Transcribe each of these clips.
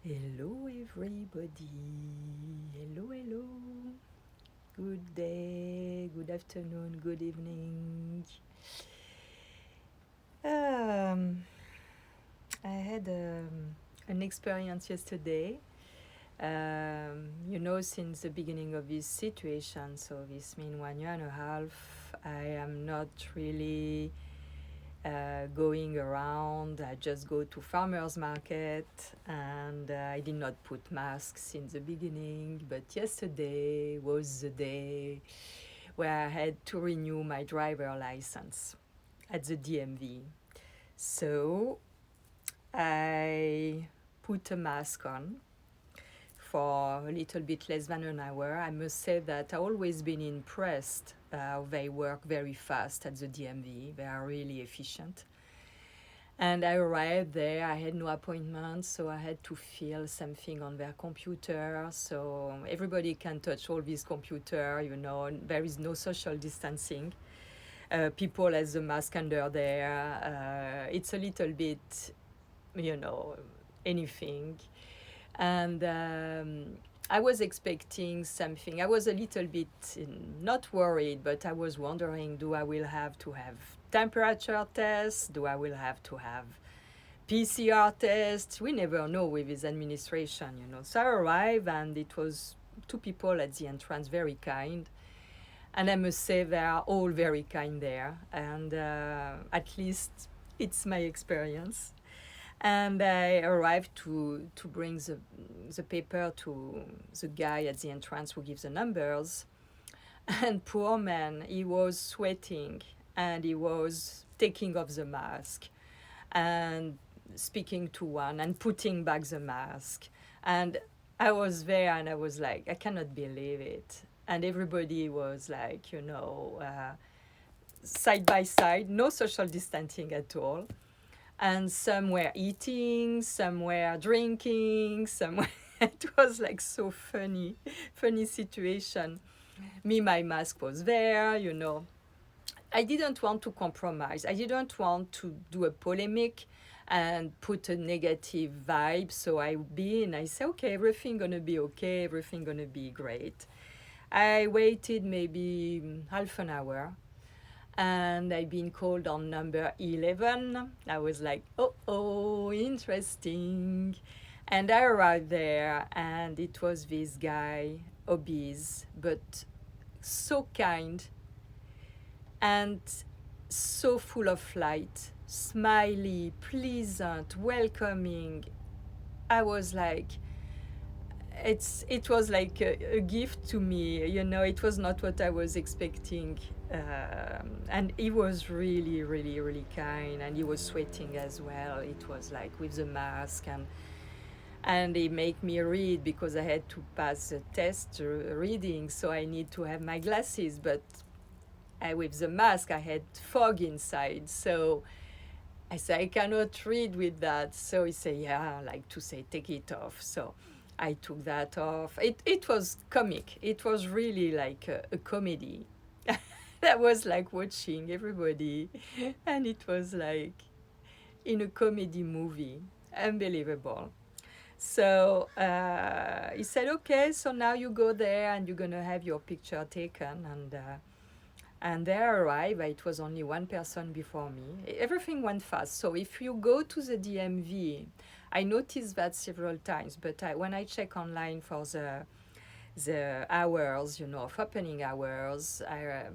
Hello everybody, hello, good day, good afternoon, good evening. Um, I had an experience yesterday, since the beginning of this situation, so this means 1 year and a half, I am not really going around. I just go to farmers market, and I did not put masks since the beginning, but yesterday was the day where I had to renew my driver license at the DMV. So I put a mask on for a little bit less than an hour. I must say that I've always been impressed how they work very fast at the DMV. They are really efficient. And I arrived there, I had no appointment, so I had to fill something on their computer. So everybody can touch all this computer, there is no social distancing. People has the mask under there. It's a little bit, anything. And I was expecting something. I was a little bit not worried, but I was wondering, do I will have to have temperature tests? Do I will have to have PCR tests? We never know with this administration, So I arrived, and it was two people at the entrance, very kind. And I must say they are all very kind there. And at least it's my experience. And I arrived to bring the paper to the guy at the entrance who gives the numbers. And poor man, he was sweating, and he was taking off the mask and speaking to one and putting back the mask. And I was there, and I was like, I cannot believe it. And everybody was like, side by side, no social distancing at all. And some were eating, some were drinking, some were it was like so funny situation. Me, my mask was there, I didn't want to compromise. I didn't want to do a polemic and put a negative vibe. So I said, okay, everything gonna be okay, everything gonna be great. I waited maybe half an hour, and I've been called on number 11. I was like, oh, interesting. And I arrived there, and it was this guy, obese, but so kind and so full of light, smiley, pleasant, welcoming. I was like, it was like a gift to me. It was not what I was expecting. And he was really, really, really kind, and he was sweating as well. It was like with the mask, and he made me read because I had to pass the test reading, so I need to have my glasses. But with the mask, I had fog inside, so I said, I cannot read with that. So he said, yeah, like to say, take it off. So I took that off. It was comic. It was really like a comedy. That was like watching everybody, and it was like in a comedy movie. Unbelievable. So he said, okay, so now you go there, and you're going to have your picture taken. And they arrived. It was only one person before me. Everything went fast. So if you go to the DMV, I noticed that several times, but when I check online for the hours, of opening hours,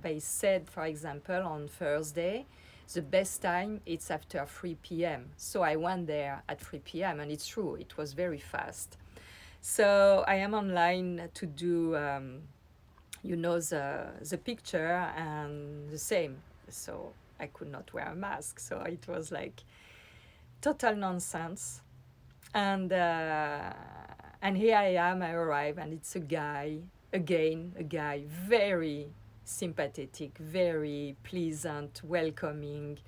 they said, for example, on Thursday, the best time it's after 3 p.m. So I went there at 3 p.m. and it's true, it was very fast. So I am online to do, the picture, and the same. So I could not wear a mask. So it was like total nonsense. And here I am, I arrive, and it's a guy, very sympathetic, very pleasant, welcoming.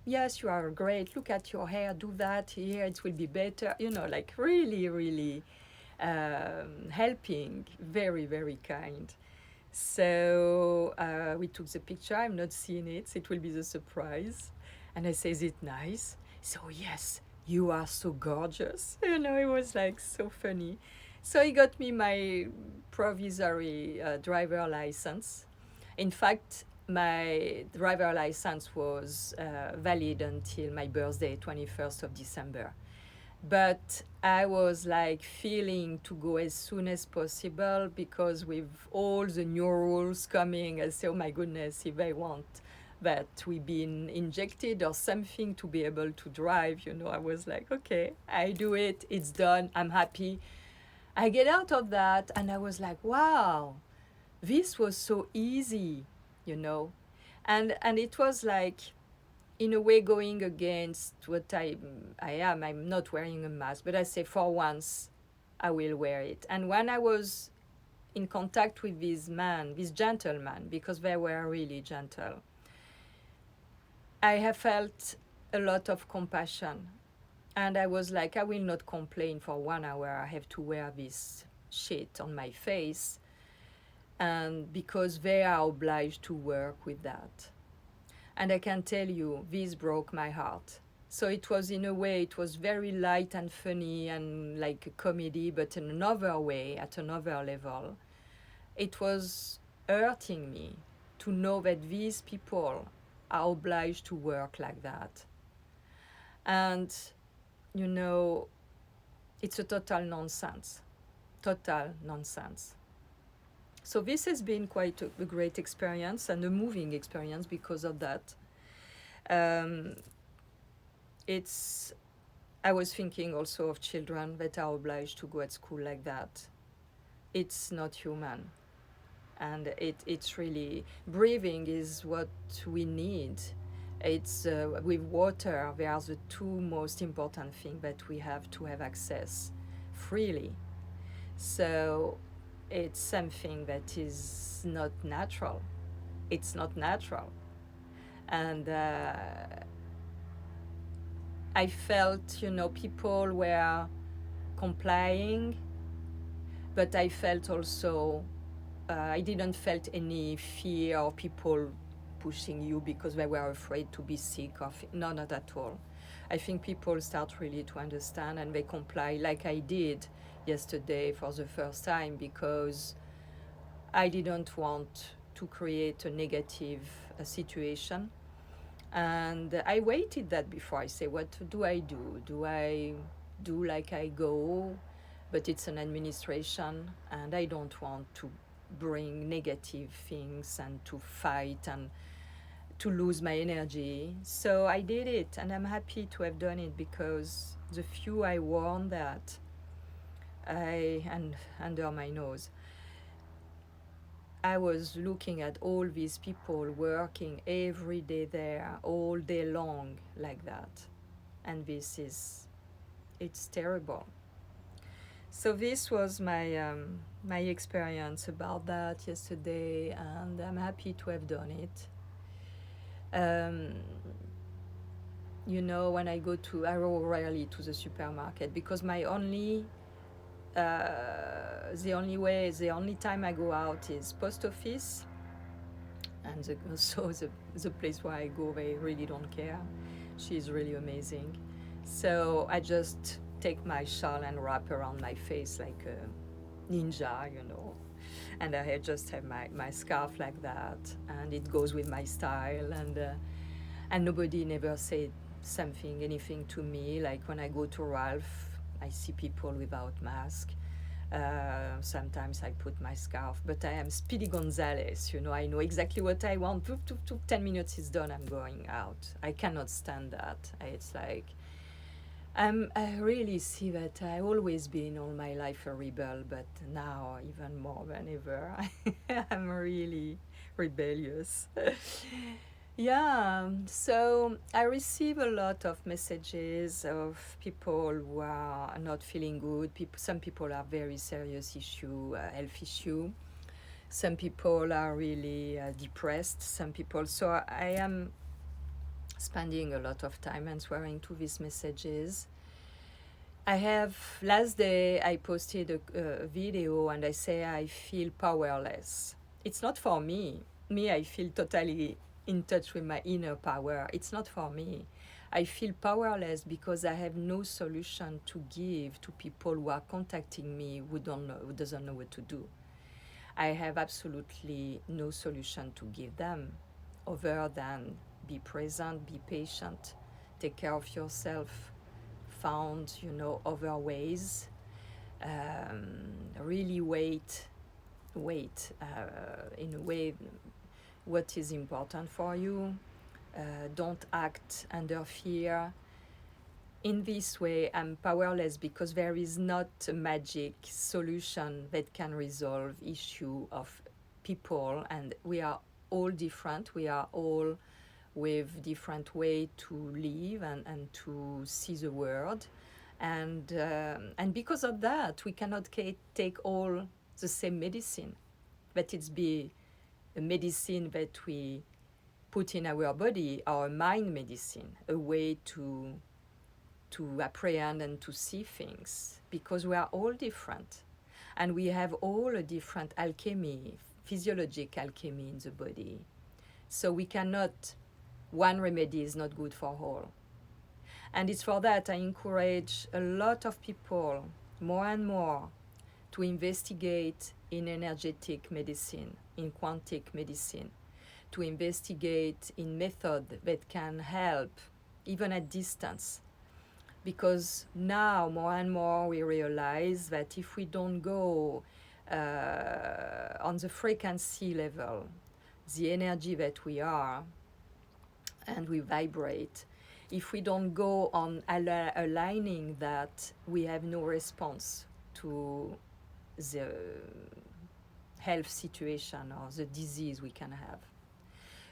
Yes, you are great. Look at your hair, do that here, it will be better. Like really, really helping, very, very kind. So we took the picture. I'm not seeing it, so it will be the surprise. And I say, is it nice? So yes, you are so gorgeous. It was like so funny. So he got me my provisory driver license. In fact, my driver license was valid until my birthday, 21st of December. But I was like feeling to go as soon as possible because with all the new rules coming, I say, oh my goodness, if I want that we been injected or something to be able to drive, I was like, okay, I do it, it's done, I'm happy. I get out of that and I was like, wow, this was so easy, you know. And it was like in a way going against what I am. I'm not wearing a mask, but I say for once I will wear it. And when I was in contact with this gentleman, because they were really gentle, I have felt a lot of compassion. And I was like, I will not complain for 1 hour. I have to wear this shit on my face. And because they are obliged to work with that. And I can tell you, this broke my heart. So it was, in a way, it was very light and funny and like a comedy, but in another way, at another level. It was hurting me to know that these people are obliged to work like that. And, it's a total nonsense. Total nonsense. So this has been quite a great experience and a moving experience because of that. I was thinking also of children that are obliged to go at school like that. It's not human. And it's really, breathing is what we need. It's with water, they are the two most important things that we have to have access freely. So it's something that is not natural. It's not natural. And I felt, people were complying, but I felt also, I didn't felt any fear of people pushing you because they were afraid to be sick. No, not at all. I think people start really to understand and they comply like I did yesterday for the first time because I didn't want to create a negative situation. And I waited that before I say, what do I do? Do I do like I go? But it's an administration and I don't want to bring negative things and to fight and to lose my energy. So I did it and I'm happy to have done it because the few I worn that, and under my nose, I was looking at all these people working every day there, all day long like that. And it's terrible. So this was my experience about that yesterday, and I'm happy to have done it. When I go rarely to the supermarket because the only time I go out is post office, and the place where I go, they really don't care. She's really amazing. So I just take my shawl and wrap around my face like a ninja, and I just have my scarf like that, and it goes with my style, and nobody never said anything to me. Like when I go to Ralph, I see people without mask. Sometimes I put my scarf, but I am Speedy Gonzales, I know exactly what I want. 10 minutes is done, I'm going out. I cannot stand that. It's like, I really see that I've always been all my life a rebel, but now even more than ever, I'm really rebellious. Yeah, so I receive a lot of messages of people who are not feeling good. Some people are very serious health issue. Some people are really depressed. Some people. So I am spending a lot of time answering to these messages. Last day I posted a video and I say I feel powerless. It's not for me. I feel totally in touch with my inner power. It's not for me. I feel powerless because I have no solution to give to people who are contacting me who don't know, who doesn't know what to do. I have absolutely no solution to give them other than be present, be patient, take care of yourself, found, other ways. Really wait in a way what is important for you. Don't act under fear. In this way, I'm powerless because there is not a magic solution that can resolve issue of people, and we are all different. We are all with different way to live and to see the world, and because of that, we cannot take all the same medicine. That it's be a medicine that we put in our body, our mind medicine, a way to apprehend and to see things, because we are all different and we have all a different alchemy, physiologic alchemy in the body. So we cannot, one remedy is not good for all. And it's for that I encourage a lot of people more and more to investigate in energetic medicine, in quantic medicine, to investigate in method that can help even at distance. Because now more and more we realize that if we don't go on the frequency level, the energy that we are, and we vibrate, if we don't go on aligning that, we have no response to the health situation or the disease we can have.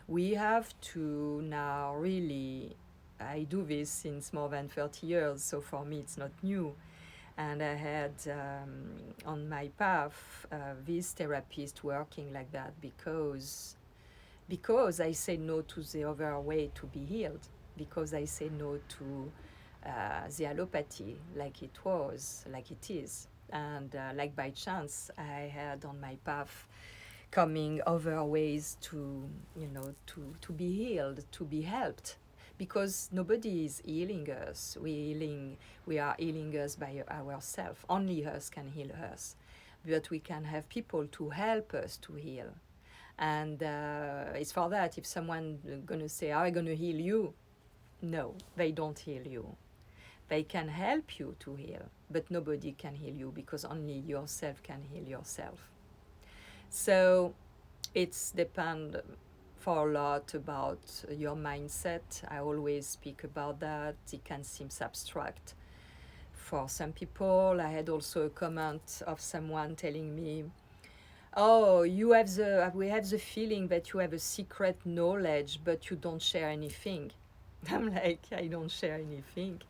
We have to now really, I do this since more than 30 years, so for me it's not new. And I had on my path this therapist working like that because I say no to the other way to be healed, because I say no to the allopathy like it was, like it is. And like by chance, I had on my path coming other ways to be healed, to be helped, because nobody is healing us. We are healing us by ourselves. Only us can heal us, but we can have people to help us to heal. And it's for that, if someone gonna say, "Are I gonna heal you?" No, they don't heal you. They can help you to heal, but nobody can heal you, because only yourself can heal yourself. So it's depend for a lot about your mindset. I always speak about that. It can seem abstract for some people. I had also a comment of someone telling me, "Oh, we have the feeling that you have a secret knowledge, but you don't share anything." I'm like, I don't share anything.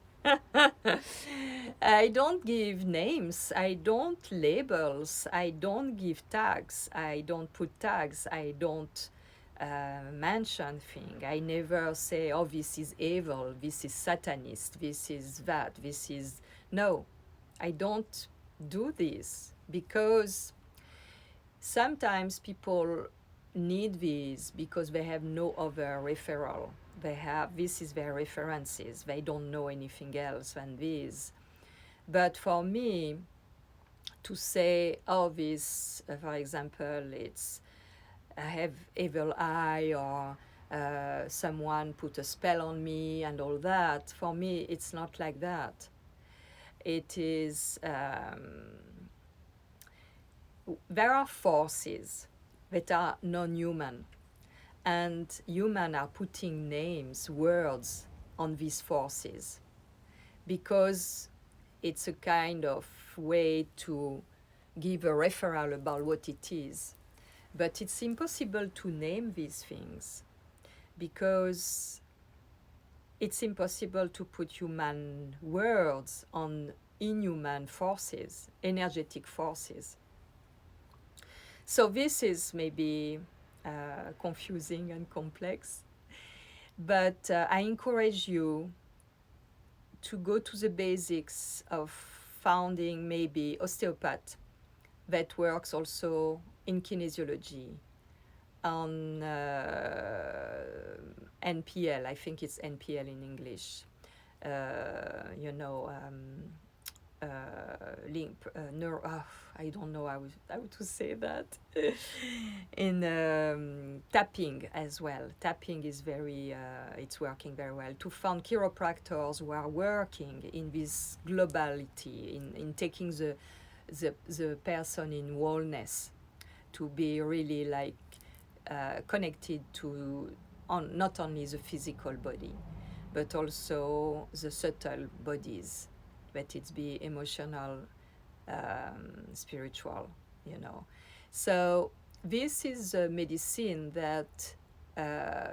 I don't give names, I don't labels, I don't give tags, I don't put tags, I don't mention things. I never say, "Oh, this is evil, this is satanist, this is that, this is..." No, I don't do this, because sometimes people need these because they have no other referral. This is their references. They don't know anything else than this. But for me, to say, "Oh, this, for example, it's I have evil eye," or someone put a spell on me and all that, for me, it's not like that. It is, there are forces that are non-human, and humans are putting names, words on these forces, because it's a kind of way to give a referral about what it is. But it's impossible to name these things, because it's impossible to put human words on inhuman forces, energetic forces. So this is maybe confusing and complex, but I encourage you to go to the basics of founding maybe osteopath that works also in kinesiology, on NPL. I think it's NPL in English. You know, I don't know how to say that. In tapping as well. Tapping is very, it's working very well. To find chiropractors who are working in this globality, in taking the person in wholeness, to be really like connected to not only the physical body, but also the subtle bodies, but it's be emotional, spiritual, you know. So this is a medicine that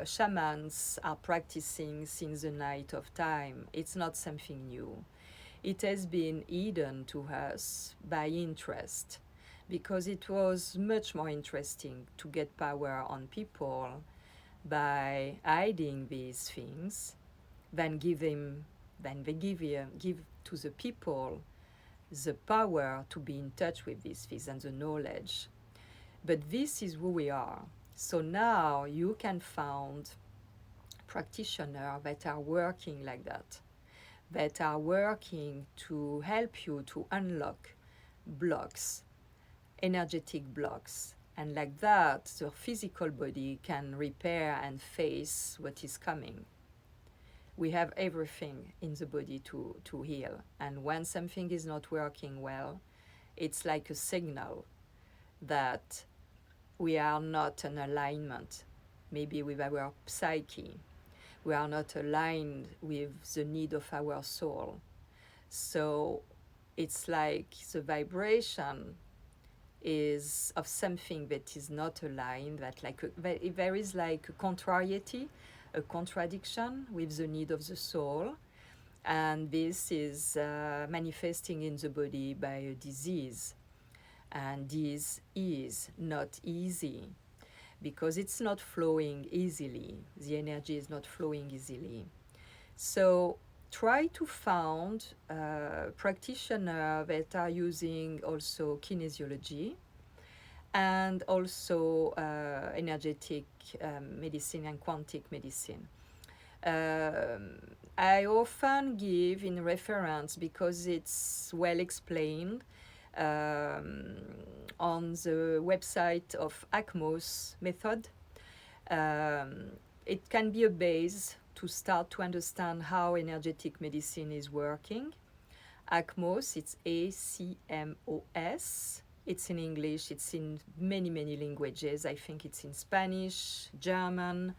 shamans are practicing since the night of time. It's not something new. It has been hidden to us by interest, because it was much more interesting to get power on people by hiding these things than give to the people the power to be in touch with these things and the knowledge. But this is who we are. So now you can find practitioners that are working like that are working to help you to unlock blocks, energetic blocks. And like that, the physical body can repair and face what is coming. We have everything in the body to heal. And when something is not working well, it's like a signal that we are not in alignment, maybe with our psyche. We are not aligned with the need of our soul. So it's like the vibration is of something that is not aligned, that like there is like a contrariety, a contradiction with the need of the soul, and this is manifesting in the body by a disease. And this is not easy, because it's not flowing easily. The energy is not flowing easily. So try to find practitioners that are using also kinesiology and also energetic medicine and quantic medicine. I often give in reference, because it's well explained on the website of ACMOS method. It can be a base to start to understand how energetic medicine is working. ACMOS, it's ACMOS. It's in English, it's in many, many languages. I think it's in Spanish, German,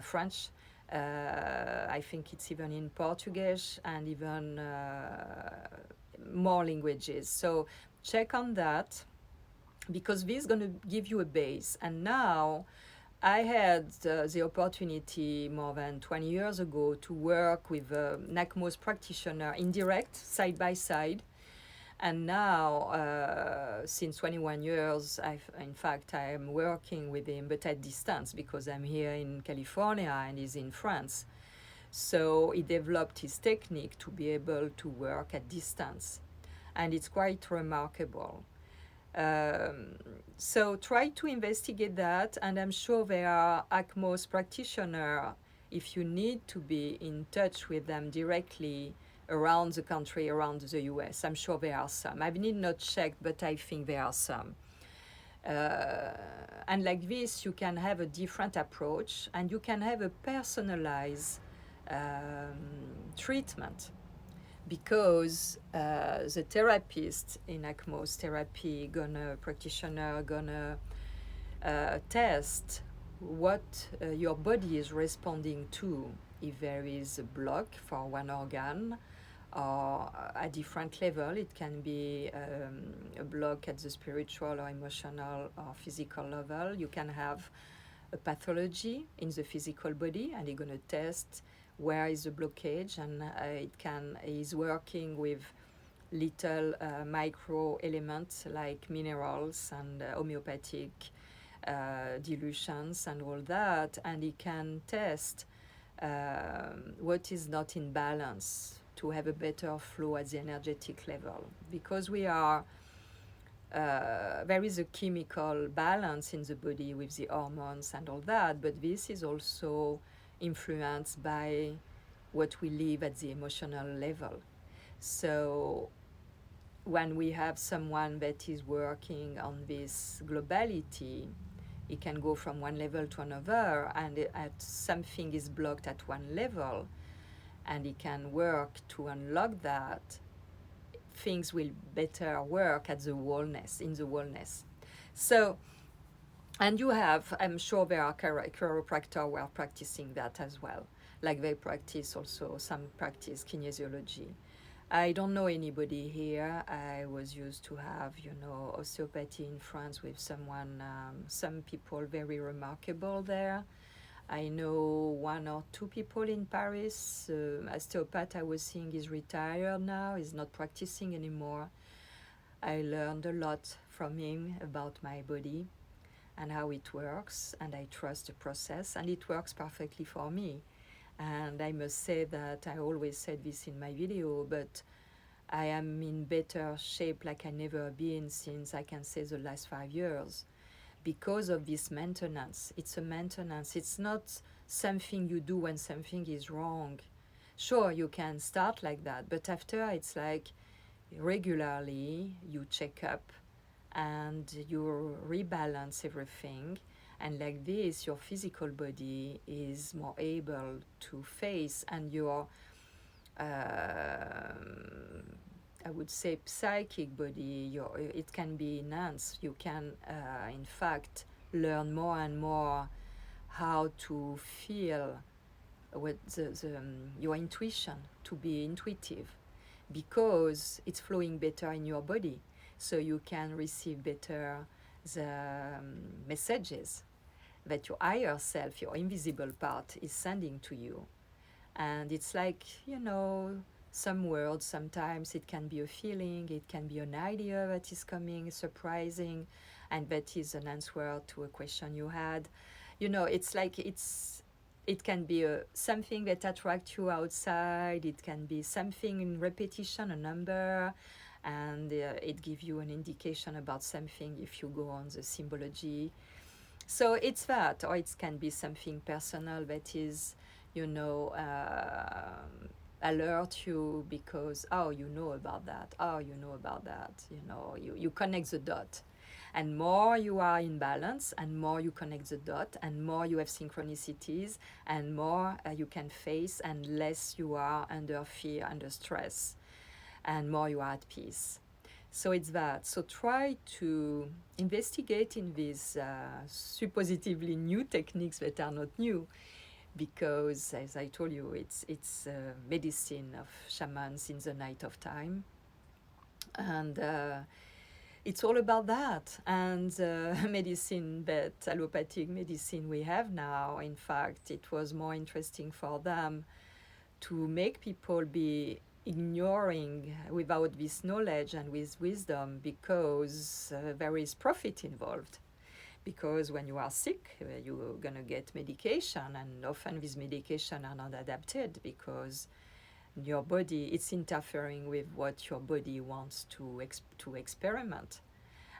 French. I think it's even in Portuguese and even more languages. So check on that, because this is going to give you a base. And now I had the opportunity more than 20 years ago to work with a NACMOS practitioner in direct, side by side. And now, since 21 years, I am working with him, but at distance, because I'm here in California and he's in France. So he developed his technique to be able to work at distance. And it's quite remarkable. So try to investigate that, and I'm sure there are ACMOS practitioners, if you need to be in touch with them directly around the country, around the US. I'm sure there are some. I need not check, but I think there are some. And like this, you can have a different approach, and you can have a personalized treatment, because the therapist in ACMOS therapy practitioner gonna test what your body is responding to, if there is a block for one organ, or a different level. It can be a block at the spiritual or emotional or physical level. You can have a pathology in the physical body, and you're going to test where is the blockage, and is working with little micro elements like minerals and homeopathic dilutions and all that, and it can test what is not in balance to have a better flow at the energetic level, because we are there is a chemical balance in the body with the hormones and all that, but this is also influenced by what we live at the emotional level. So when we have someone that is working on this globality, it can go from one level to another, and at something is blocked at one level, and it can work to unlock that. Things will better work at the wellness, in the wellness. So, and you have, I'm sure there are chiropractors who are practicing that as well. Like they practice also, some practice kinesiology. I don't know anybody here. I was used to have, osteopathy in France with someone, some people very remarkable there. I know one or two people in Paris. Osteopath I was seeing is retired now, is not practicing anymore. I learned a lot from him about my body and how it works, and I trust the process, and it works perfectly for me. And I must say that I always said this in my video, but I am in better shape like I never been since I can say the last 5 years, because of this maintenance. It's a maintenance. It's not something you do when something is wrong. Sure, you can start like that, but after it's like regularly you check up and you rebalance everything, and like this your physical body is more able to face, and your I would say psychic body, it can be enhanced. You can in fact learn more and more how to feel what your intuition, to be intuitive, because it's flowing better in your body, so you can receive better the messages that your higher self, your invisible part, is sending to you. And it's like, some words, sometimes it can be a feeling, it can be an idea that is coming, surprising, and that is an answer to a question you had. It's like it can be something that attracts you outside, it can be something in repetition, a number, and it gives you an indication about something if you go on the symbology. So it's that, or it can be something personal that is, alert you because, you know about that, you connect the dot. And more you are in balance, and more you connect the dot, and more you have synchronicities, and more you can face, and less you are under fear, under stress, and more you are at peace. So it's that. So try to investigate in these supposedly new techniques that are not new, because, as I told you, it's medicine of shamans in the night of time, and it's all about that. And medicine, that allopathic medicine we have now, in fact, it was more interesting for them to make people be ignoring without this knowledge and with wisdom, because there is profit involved. Because when you are sick, you're going to get medication, and often these medication are not adapted because your body, it's interfering with what your body wants to experiment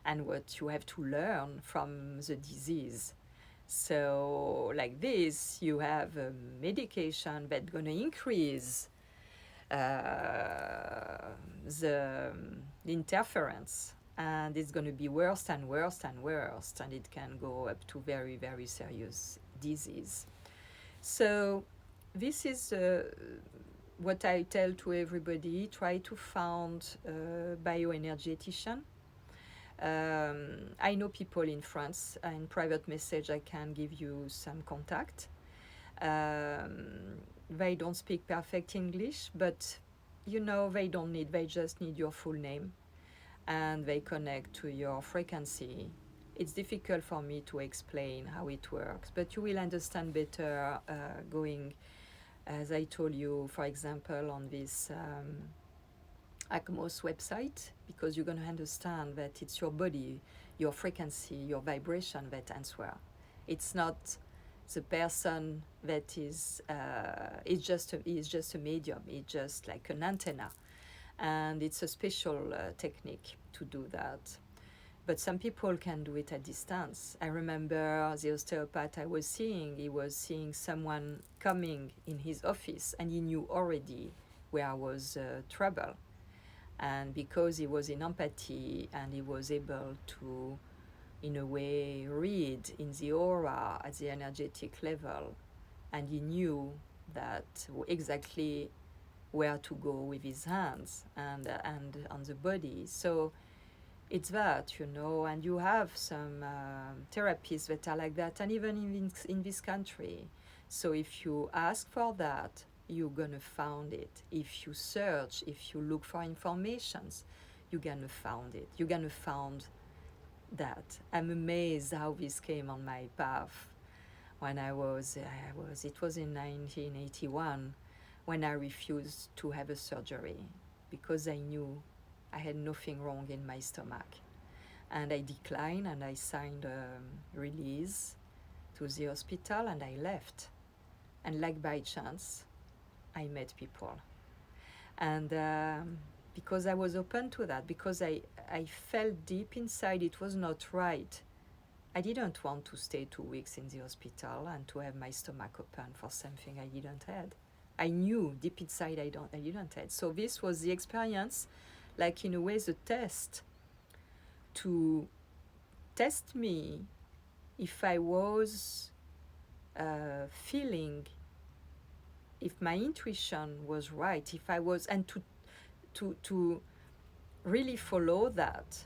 and what you have to learn from the disease. So like this, you have a medication that's going to increase the interference, and it's going to be worse and worse and worse, and it can go up to very, very serious disease. So this is what I tell to everybody: try to find a bioenergetician. I know people in France. In private message, I can give you some contact. They don't speak perfect English, but they don't need, they just need your full name, and they connect to your frequency. It's difficult for me to explain how it works, but you will understand better going, as I told you, for example, on this ACMOS website, because you're going to understand that it's your body, your frequency, your vibration that answer. It's not the person that is just a medium. It's just like an antenna, and it's a special technique to do that. but some people can do it at distance. I remember the osteopath I was seeing, he was seeing someone coming in his office and he knew already where was trouble. And because he was in empathy and he was able to, in a way, read in the aura at the energetic level, and he knew that exactly where to go with his hands and on the body. So it's that, you know, and you have some therapists that are like that, and even in this country. So if you ask for that, you're gonna find it. If you search, if you look for informations, you're gonna find it. You're gonna find that. I'm amazed how this came on my path when it was in 1981 when I refused to have a surgery because I knew I had nothing wrong in my stomach. And I declined and I signed a release to the hospital and I left. And like by chance, I met people. And because I was open to that, because I felt deep inside it was not right. I didn't want to stay 2 weeks in the hospital and to have my stomach open for something I didn't have. I knew deep inside I didn't have. So this was the experience, like in a way the test, to test me if I was feeling, if my intuition was right, if I was, and to really follow that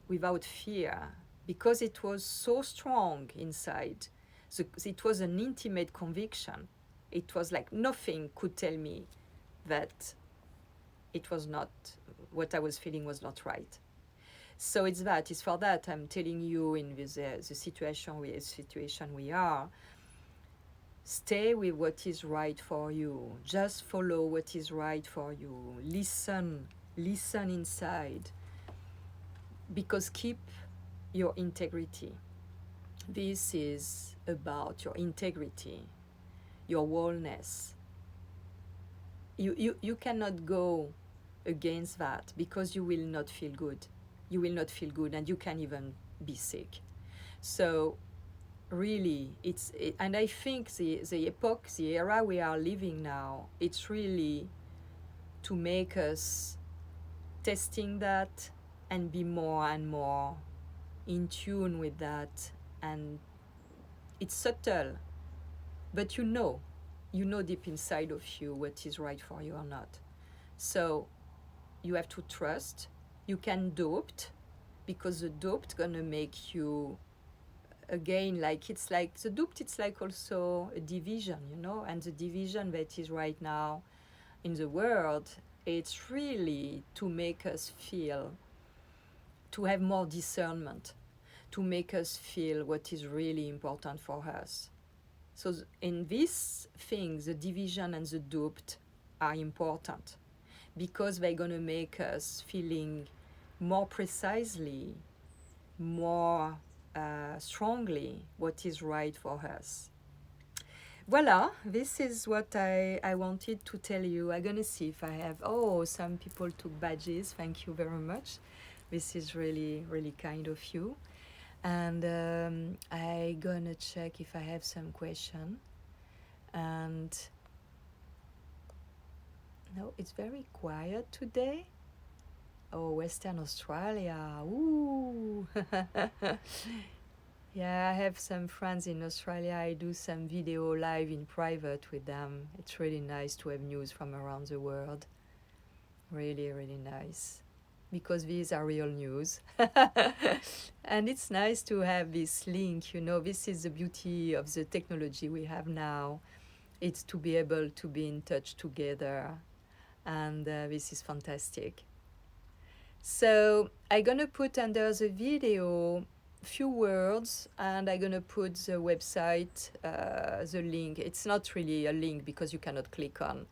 without fear, because it was so strong inside. So it was an intimate conviction. It was like nothing could tell me that it was not, what I was feeling was not right. So it's for that I'm telling you in this, the situation we are, stay with what is right for you. Just follow what is right for you. Listen inside. Because keep your integrity. This is about your integrity, your wholeness. You cannot go against that because you will not feel good. You will not feel good and you can even be sick. So really, and I think the epoch, the era we are living now, it's really to make us testing that and be more and more in tune with that. And it's subtle, but you know deep inside of you what is right for you or not. So you have to trust. You can doubt, because the doubt gonna make you, again, like it's like the doubt, it's like also a division, you know, and the division that is right now in the world, it's really to make us feel, to have more discernment, to make us feel what is really important for us. So in these things, the division and the doubt are important because they're going to make us feeling more precisely, more strongly what is right for us. Voila, this is what I wanted to tell you. I'm going to see if I have, some people took badges. Thank you very much. This is really, really kind of you. And I'm going to check if I have some question. And no, it's very quiet today. Oh, Western Australia. Ooh. Yeah, I have some friends in Australia. I do some video live in private with them. It's really nice to have news from around the world. Really, really nice. Because these are real news. And it's nice to have this link, you know. This is the beauty of the technology we have now. It's to be able to be in touch together. And this is fantastic. So I'm gonna put under the video few words, and I'm gonna put the website, the link. It's not really a link because you cannot click on,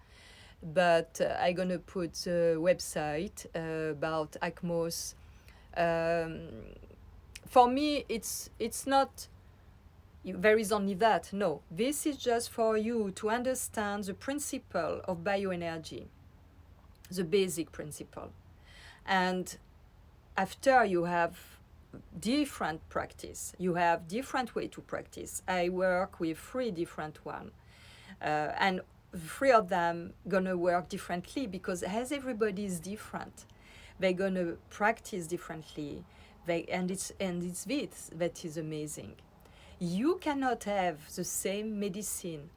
but I'm gonna put the website about ACMOS. For me, it's not, there is only that. No, this is just for you to understand the principle of bioenergy, the basic principle. And after you have different practice. You have different way to practice. I work with 3 different one, and 3 of them gonna work differently because as everybody is different, they're gonna practice differently. And it's this that is amazing. You cannot have the same medicine,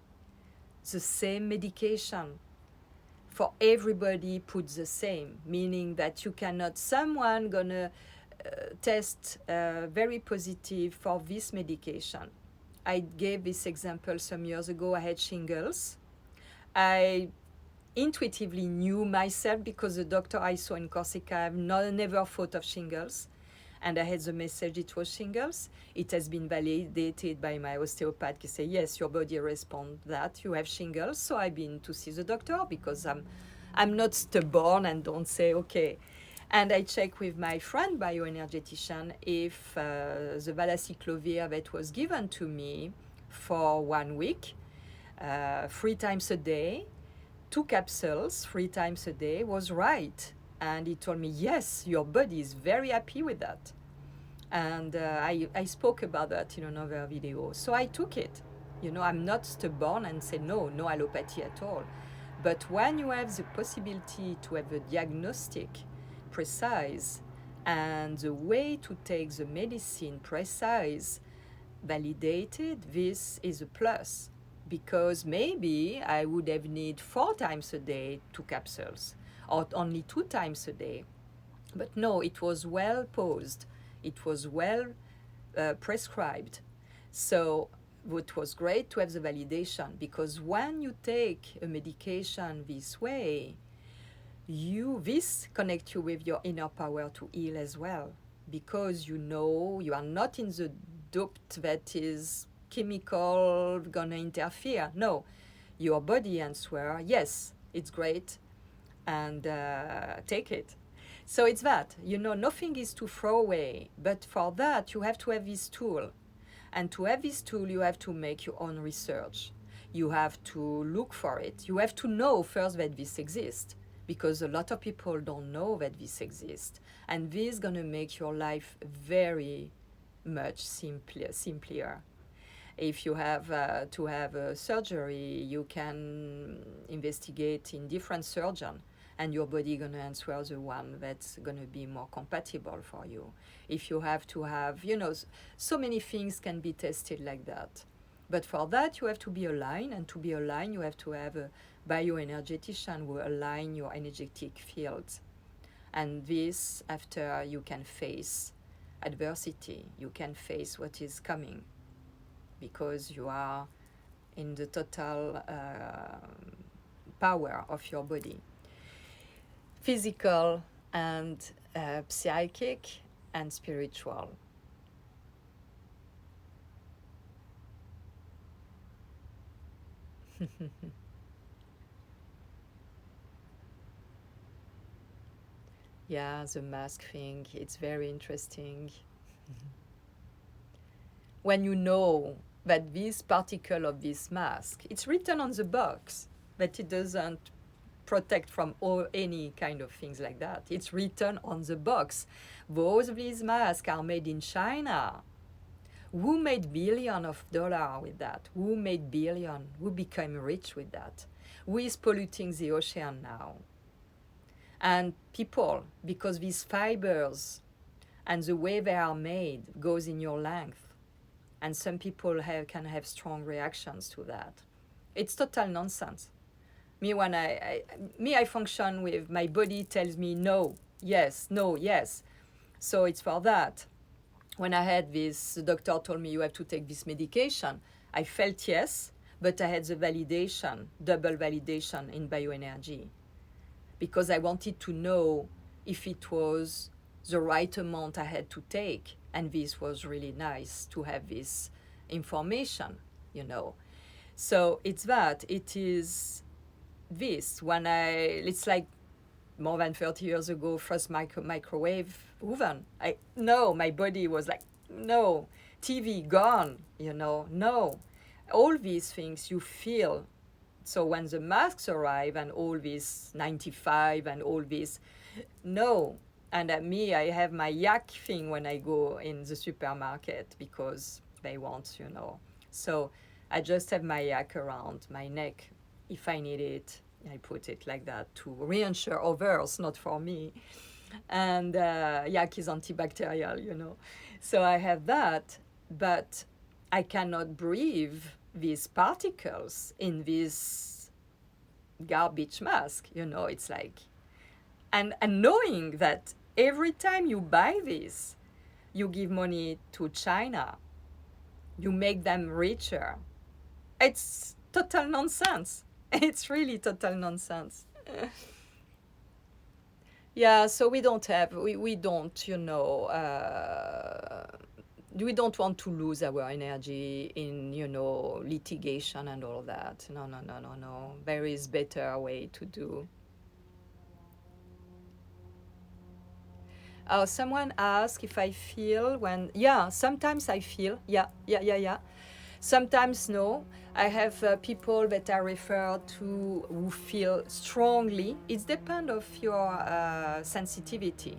the same medication for everybody put the same, meaning that you cannot, someone gonna test very positive for this medication. I gave this example some years ago. I had shingles. I intuitively knew myself because the doctor I saw in Corsica, I've never thought of shingles. And I had the message it was shingles. It has been validated by my osteopath to say, yes, your body responds that, you have shingles. So I've been to see the doctor because I'm not stubborn and don't say, okay. And I check with my friend bioenergetician if the valacyclovir that was given to me for 1 week, 3 times a day, 2 capsules 3 times a day was right. And he told me, yes, your body is very happy with that. And I spoke about that in another video. So I took it. I'm not stubborn and say, no allopathy at all. But when you have the possibility to have a diagnostic precise and the way to take the medicine precise, validated, this is a plus. Because maybe I would have need 4 times a day 2 capsules, or only 2 times a day. But no, it was well posed. It was well prescribed. So it was great to have the validation, because when you take a medication this way, this connects you with your inner power to heal as well, because you are not in the doubt that is chemical gonna interfere. No, your body answer, yes, it's great, and take it. So it's that, nothing is to throw away, but for that you have to have this tool. And to have this tool, you have to make your own research. You have to look for it. You have to know first that this exists, because a lot of people don't know that this exists. And this is going to make your life very much simpler. If you have to have a surgery, you can investigate in different surgeons, and your body going to answer the one that's going to be more compatible for you. If you have to have, so many things can be tested like that. But for that, you have to be aligned, and to be aligned, you have to have a bioenergetician who align your energetic fields. And this, after you can face adversity, you can face what is coming, because you are in the total power of your body. Physical and psychic and spiritual. Yeah, the mask thing, it's very interesting. When you know that this particle of this mask, it's written on the box, but it doesn't protect from any kind of things like that. It's written on the box. These masks are made in China. Who made billions of dollars with that? Who made billions? Who became rich with that? Who is polluting the ocean now? And people, because these fibers and the way they are made goes in your length. And some people can have strong reactions to that. It's total nonsense. When I function with my body tells me no, yes, no, yes. So it's for that. When I had this, the doctor told me you have to take this medication. I felt yes, but I had the validation, double validation in bioenergy, because I wanted to know if it was the right amount I had to take. And this was really nice to have this information, So it's that. It is this. It's like more than 30 years ago, first microwave oven. My body was like, no, TV gone, no. All these things you feel. So when the masks arrive and all this 95 and all this, no. And me, I have my yak thing when I go in the supermarket because they want, you know. So I just have my yak around my neck. If I need it, I put it like that to reassure others, not for me. And yak is antibacterial, you know. So I have that, but I cannot breathe these particles in this garbage mask, you know. It's like, and knowing that every time you buy this, you give money to China, you make them richer. It's total nonsense. It's really total nonsense. Yeah, so we don't, you know, we don't want to lose our energy in, you know, litigation and all that. No, no, no, no, no. There is better way to do. Someone asked if I feel when, yeah, sometimes I feel, yeah. Sometimes no. I have people that I refer to who feel strongly. It depends of your sensitivity.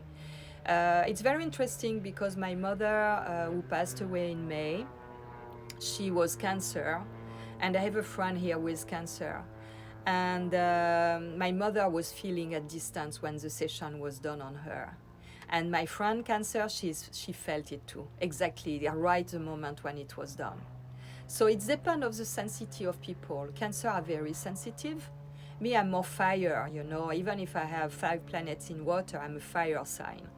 It's very interesting because my mother, who passed away in May, she was cancer, and I have a friend here with cancer. And my mother was feeling at distance when the session was done on her. And my friend cancer, she felt it too, exactly right the moment when it was done. So it depends of the sensitivity of people. Cancer are very sensitive. Me, I'm more fire, you know. Even if I have 5 planets in water, I'm a fire sign.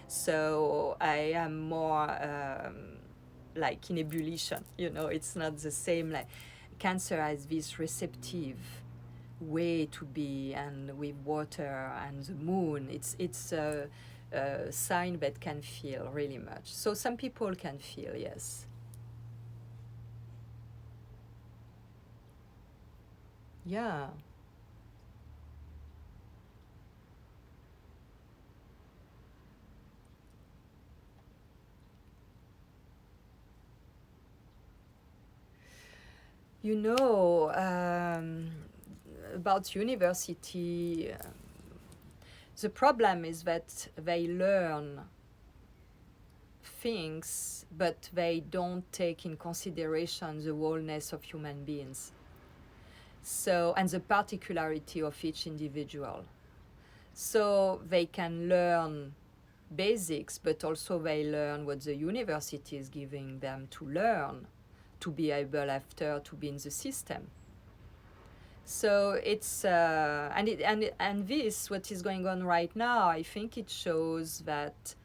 So I am more like in ebullition, you know. It's not the same. Like Cancer has this receptive way to be, and with water and the moon, it's a sign that can feel really much. So some people can feel, yes. Yeah. You know, about university, the problem is that they learn things, but they don't take in consideration the wholeness of human beings. So, and the particularity of each individual. So they can learn basics, but also they learn what the university is giving them to learn to be able after to be in the system. So it's and this what is going on right now. I think it shows that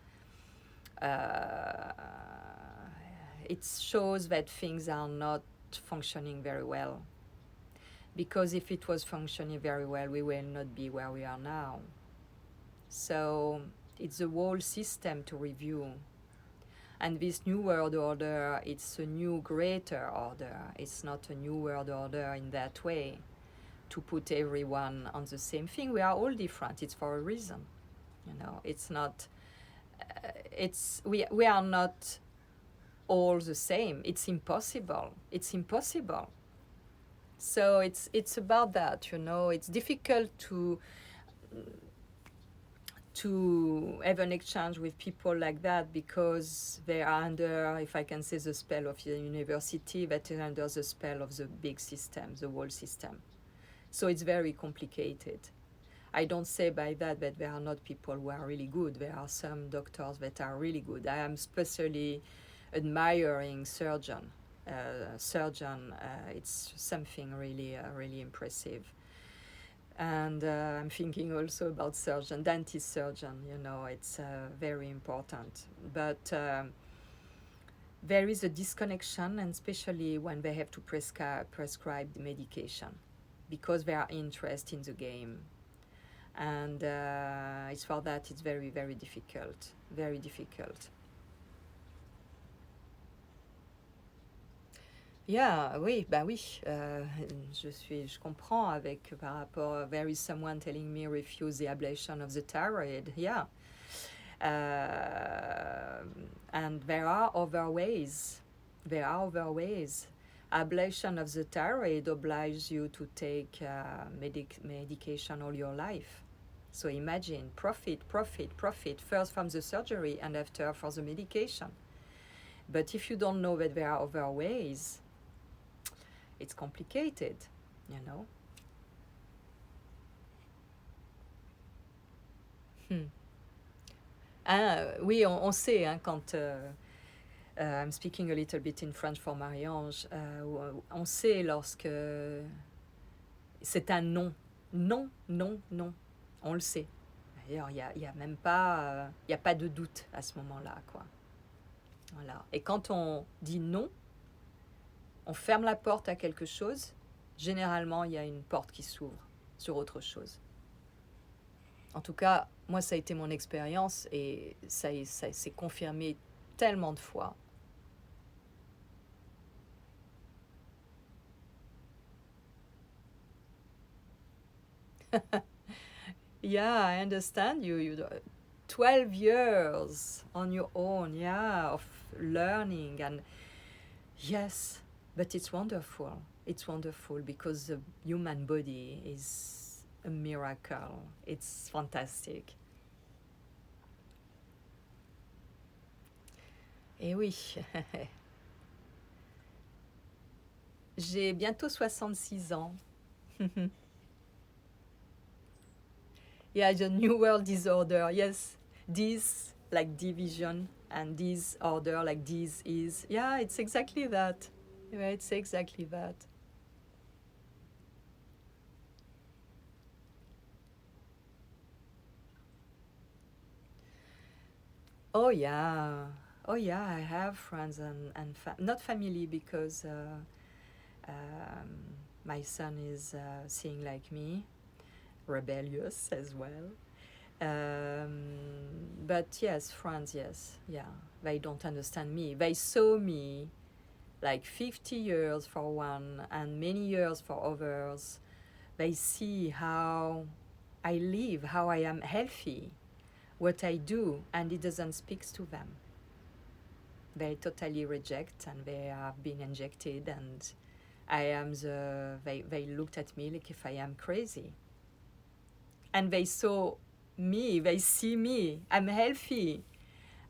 uh, things are not functioning very well. Because if it was functioning very well, we will not be where we are now. So it's the whole system to review. And this new world order, it's a new greater order. It's not a new world order in that way, to put everyone on the same thing. We are all different. It's for a reason. You know, it's not, we are not all the same. It's impossible. It's impossible. So it's about that, you know. It's difficult to have an exchange with people like that because they are under, if I can say, the spell of the university, that is under the spell of the big system, the whole system. So it's very complicated. I don't say by that that there are not people who are really good. There are some doctors that are really good. I am especially admiring surgeon. It's something really, really impressive. And I'm thinking also about dentist surgeon, you know, it's very important. But there is a disconnection, and especially when they have to prescribe the medication, because they are interested in the game. And it's for that it's very, very difficult, very difficult. Yeah, oui, bah oui, je comprends avec par rapport. There is someone telling me refuse the ablation of the thyroid. Yeah, and there are other ways. There are other ways. Ablation of the thyroid obliges you to take medication all your life. So imagine profit, profit, profit, first from the surgery and after for the medication. But if you don't know that there are other ways, it's complicated, you know. Oui, on sait, hein, quand I'm speaking a little bit in French for Marie-Ange, on sait lorsque c'est un non. Non, non, non. On le sait. D'ailleurs, il y a même pas, il y a pas de doute à ce moment-là, quoi. Voilà. Et quand on dit non, on ferme la porte à quelque chose. Généralement, il y a une porte qui s'ouvre sur autre chose. En tout cas, moi, ça a été mon expérience et ça s'est confirmé tellement de fois. Yeah, I understand you. 12 years on your own, yeah, of learning. And yes, but it's wonderful. It's wonderful because the human body is a miracle. It's fantastic. Et oui, j'ai bientôt 66 ans. Yeah, the New World Disorder. Yes, this like division and this order like this is. Yeah, it's exactly that. Yeah, it's exactly that. Oh yeah, oh yeah. I have friends and not family because my son is seeing like me, rebellious as well. But yes, friends, yes, yeah. They don't understand me. They saw me like 50 years for one and many years for others. They see how I live, how I am healthy, what I do, and it doesn't speak to them. They totally reject and they have been injected, and they looked at me like if I am crazy. And they saw me, they see me, I'm healthy,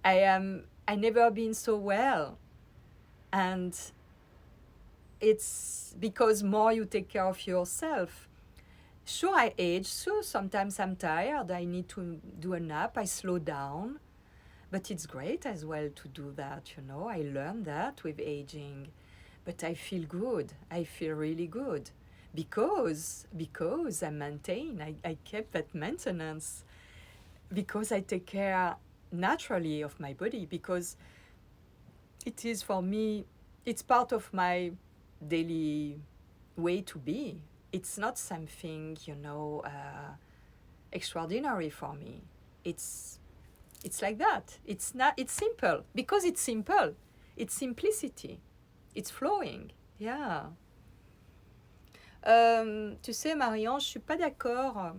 I never been so well. And it's because more you take care of yourself. Sure, I age, so sometimes I'm tired, I need to do a nap, I slow down. But it's great as well to do that, you know. I learned that with aging. But I feel good. I feel really good. Because I maintain, I kept that maintenance. Because I take care naturally of my body. Because it is for me, it's part of my daily way to be. It's not something, you know, extraordinary for me. It's like that. It's not. It's simple because it's simple. It's simplicity. It's flowing. Yeah. Tu sais, Marianne, je suis pas d'accord.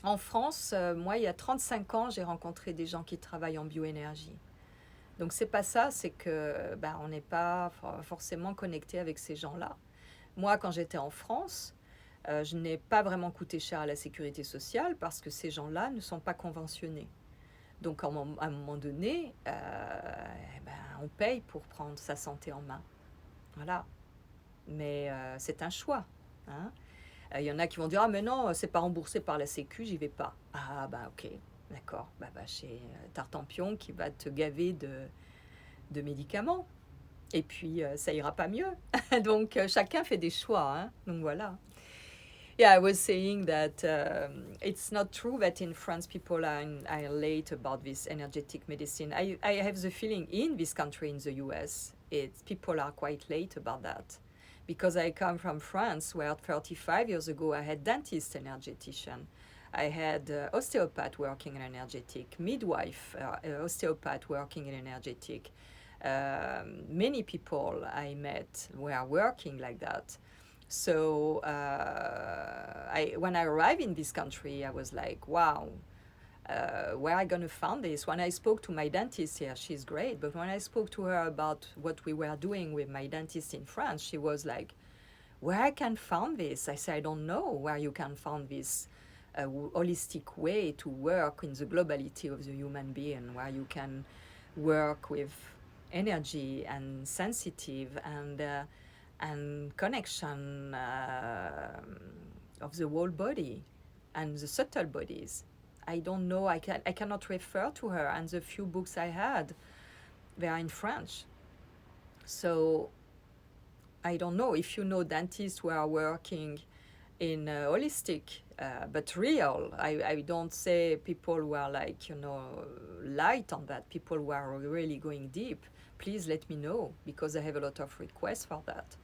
En France, moi, il y a 35 ans, j'ai rencontré des gens qui travaillent en bioénergie. Donc c'est pas ça, c'est que on n'est pas forcément connecté avec ces gens-là. Moi, quand j'étais en France, je n'ai pas vraiment coûté cher à la sécurité sociale parce que ces gens-là ne sont pas conventionnés. Donc à un moment donné, on paye pour prendre sa santé en main. Voilà. Mais c'est un choix. Hein. Y en a qui vont dire « Ah mais non, c'est pas remboursé par la Sécu, j'y vais pas. » Ah ok, d'accord. Chez Tartampion qui va te gaver de médicaments. Et puis ça ira pas mieux. Donc chacun fait des choix. Hein. Donc voilà. Yeah, I was saying that it's not true that in France people are late about this energetic medicine. I have the feeling in this country, in the US, people are quite late about that. Because I come from France, where 35 years ago I had dentist energetician. I had osteopath working in energetic, midwife, osteopath working in energetic. Many people I met were working like that. So when I arrived in this country, I was like, wow, where am I going to find this? When I spoke to my dentist here, she's great. But when I spoke to her about what we were doing with my dentist in France, she was like, where I can find this? I said, I don't know where you can find this. holistic way to work in the globality of the human being, where you can work with energy and sensitive and connection of the whole body and the subtle bodies. I don't know, I cannot refer to her, and the few books I had, they are in French. So I don't know if you know dentists who are working in holistic, but real. I don't say people who are like, light on that, people who are really going deep. Please let me know, because I have a lot of requests for that.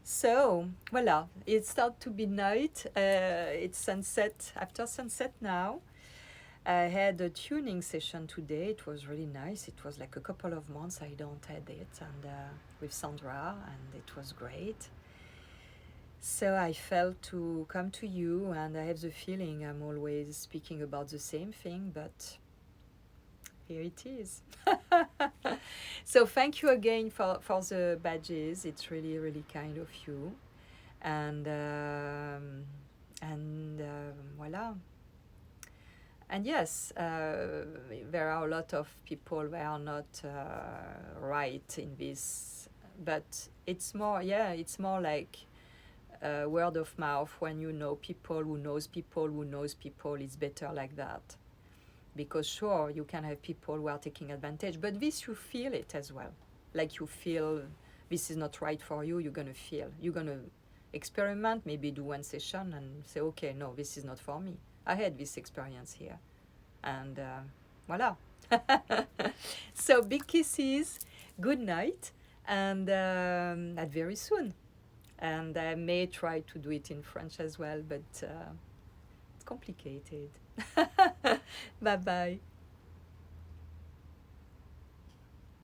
So, voila, it started to be night. It's sunset, after sunset now. I had a tuning session today. It was really nice. It was like a couple of months I don't had it, and with Sandra, and it was great. So I felt to come to you, and I have the feeling I'm always speaking about the same thing, but here it is. So thank you again for the badges. It's really, really kind of you. And voila. And yes, there are a lot of people that are not right in this, but it's more like word of mouth. When you know people who knows people who knows people, it's better like that. Because sure, you can have people who are taking advantage, but this, you feel it as well. Like you feel this is not right for you, you're gonna feel. You're gonna experiment, maybe do one session and say, okay, no, this is not for me. I had this experience here. And voila. So big kisses, good night, and at very soon. And I may try to do it in French as well, but it's complicated. Bye bye.